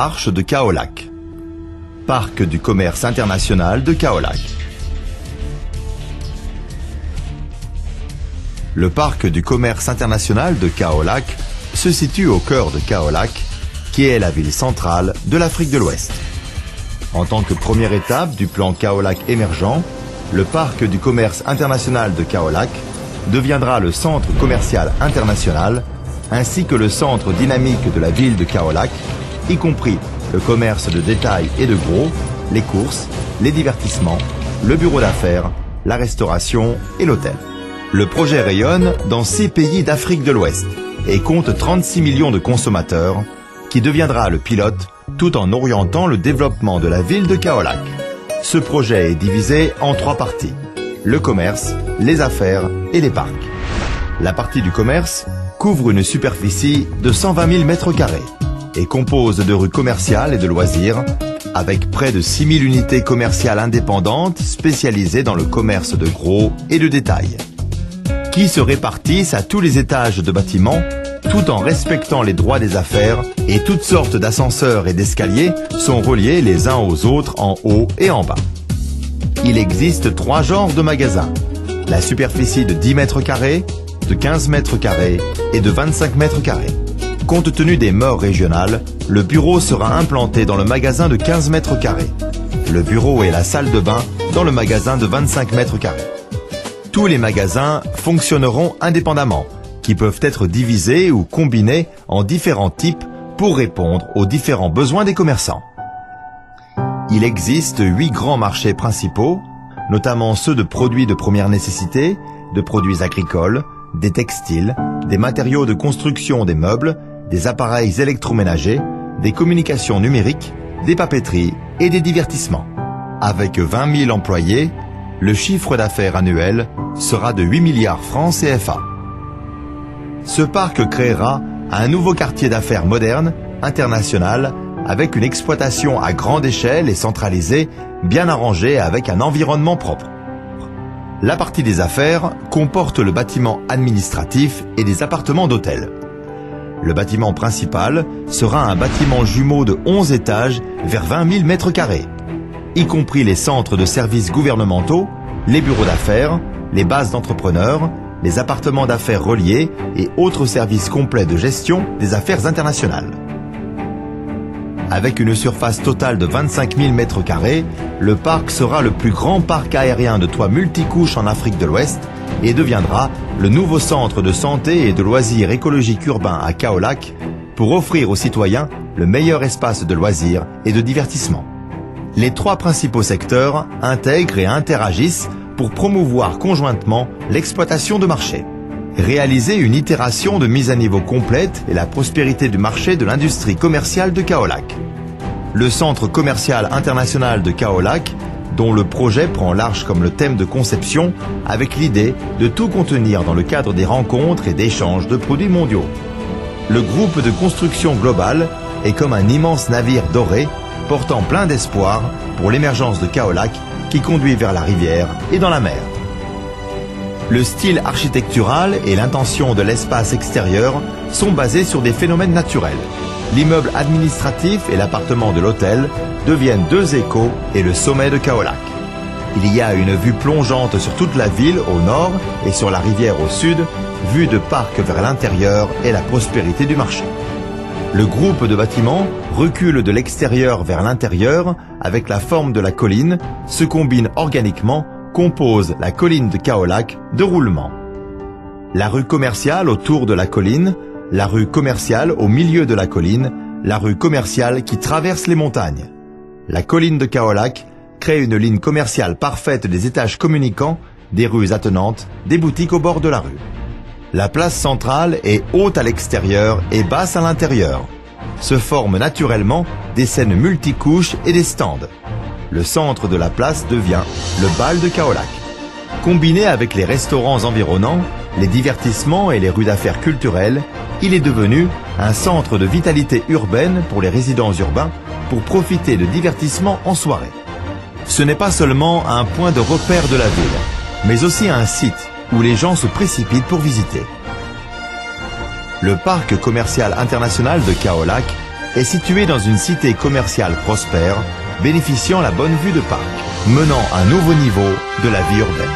Arche de Kaolack. Parc du commerce international de Kaolack. Le parc du commerce international de Kaolack se situe au cœur de Kaolack, qui est la ville centrale de l'Afrique de l'Ouest. En tant que première étape du plan Kaolack émergent, le parc du commerce international de Kaolack deviendra le centre commercial international ainsi que le centre dynamique de la ville de Kaolack, y compris le commerce de détail et de gros, les courses, les divertissements, le bureau d'affaires, la restauration et l'hôtel. Le projet rayonne dans 6 pays d'Afrique de l'Ouest et compte 36 millions de consommateurs, qui deviendra le pilote tout en orientant le développement de la ville de Kaolack. Ce projet est divisé en 3 parties: le commerce, les affaires et les parcs. La partie du commerce couvre une superficie de 120 000 m² et compose de rues commerciales et de loisirs, avec près de 6 000 unités commerciales indépendantes spécialisées dans le commerce de gros et de détail, qui se répartissent à tous les étages de bâtiments, tout en respectant les droits des affaires, et toutes sortes d'ascenseurs et d'escaliers sont reliés les uns aux autres en haut et en bas. Il existe 3 genres de magasins: la superficie de 10 m², de 15 m² et de 25 m². Compte tenu des mœurs régionales, le bureau sera implanté dans le magasin de 15 m². Le bureau et la salle de bain dans le magasin de 25 m². Tous les magasins fonctionneront indépendamment, qui peuvent être divisés ou combinés en différents types pour répondre aux différents besoins des commerçants. Il existe 8 grands marchés principaux, notamment ceux de produits de première nécessité, de produits agricoles, des textiles, des matériaux de construction, des meubles, des appareils électroménagers, des communications numériques, des papeteries et des divertissements. Avec 20 000 employés, le chiffre d'affaires annuel sera de 8 milliards francs CFA. Ce parc créera un nouveau quartier d'affaires moderne, international, avec une exploitation à grande échelle et centralisée, bien arrangée avec un environnement propre. La partie des affaires comporte le bâtiment administratif et des appartements d'hôtel. Le bâtiment principal sera un bâtiment jumeau de 11 étages vers 20 000 m², y compris les centres de services gouvernementaux, les bureaux d'affaires, les bases d'entrepreneurs, les appartements d'affaires reliés et autres services complets de gestion des affaires internationales. Avec une surface totale de 25 000 m², le parc sera le plus grand parc aérien de toit multicouche en Afrique de l'Ouest et deviendra le nouveau centre de santé et de loisirs écologiques urbains à Kaolack pour offrir aux citoyens le meilleur espace de loisirs et de divertissement. Les 3 principaux secteurs intègrent et interagissent pour promouvoir conjointement l'exploitation de marché. Réaliser une itération de mise à niveau complète et la prospérité du marché de l'industrie commerciale de Kaolack. Le centre commercial international de Kaolack, dont le projet prend large comme le thème de conception, avec l'idée de tout contenir dans le cadre des rencontres et d'échanges de produits mondiaux. Le groupe de construction globale est comme un immense navire doré, portant plein d'espoir pour l'émergence de Kaolack qui conduit vers la rivière et dans la mer. Le style architectural et l'intention de l'espace extérieur sont basés sur des phénomènes naturels. L'immeuble administratif et l'appartement de l'hôtel deviennent 2 échos et le sommet de Kaolack. Il y a une vue plongeante sur toute la ville au nord et sur la rivière au sud, vue de parc vers l'intérieur et la prospérité du marché. Le groupe de bâtiments recule de l'extérieur vers l'intérieur avec la forme de la colline, se combine organiquement, compose la colline de Kaolack de roulement. La rue commerciale autour de la colline, la rue commerciale au milieu de la colline, la rue commerciale qui traverse les montagnes. La colline de Kaolack crée une ligne commerciale parfaite des étages communicants, des rues attenantes, des boutiques au bord de la rue. La place centrale est haute à l'extérieur et basse à l'intérieur. Se forment naturellement des scènes multicouches et des stands. Le centre de la place devient le bal de Kaolack. Combiné avec les restaurants environnants, les divertissements et les rues d'affaires culturelles, il est devenu un centre de vitalité urbaine pour les résidents urbains pour profiter de divertissements en soirée. Ce n'est pas seulement un point de repère de la ville, mais aussi un site où les gens se précipitent pour visiter. Le parc commercial international de Kaolack est situé dans une cité commerciale prospère, bénéficiant la bonne vue de parc, menant à un nouveau niveau de la vie urbaine.